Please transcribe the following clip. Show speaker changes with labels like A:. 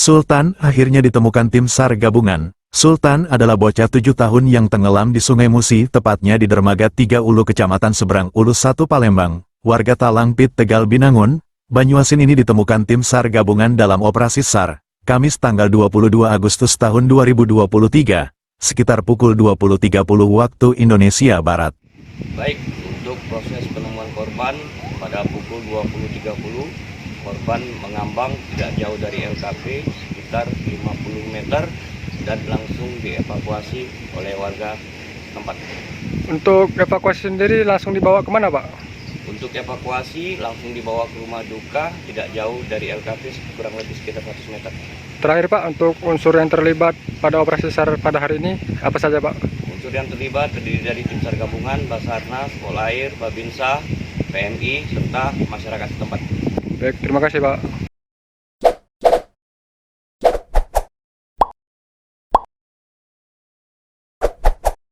A: Sultan akhirnya ditemukan tim SAR gabungan. Sultan adalah bocah 7 tahun yang tenggelam di Sungai Musi, tepatnya di dermaga 3 Ulu Kecamatan Seberang Ulu 1 Palembang. Warga Talangpit, Tegal Binangun, Banyuasin ini ditemukan tim SAR gabungan dalam operasi SAR, Kamis tanggal 22 Agustus tahun 2023, sekitar pukul 20.30 waktu Indonesia Barat.
B: Baik, untuk proses penemuan korban pada pukul 20.30, korban mengambang tidak jauh dari LKP sekitar 50 meter dan langsung dievakuasi oleh warga tempat.
C: Untuk evakuasi sendiri langsung dibawa kemana, Pak?
B: Untuk evakuasi langsung dibawa ke rumah duka tidak jauh dari LKP kurang lebih sekitar 100 meter.
C: Terakhir, Pak, untuk unsur yang terlibat pada operasi SAR pada hari ini apa saja, Pak?
B: Unsur yang terlibat terdiri dari tim SAR gabungan, Basarnas, Polair, Babinsa, PMI, serta masyarakat setempat.
C: Baik, terima kasih, Pak.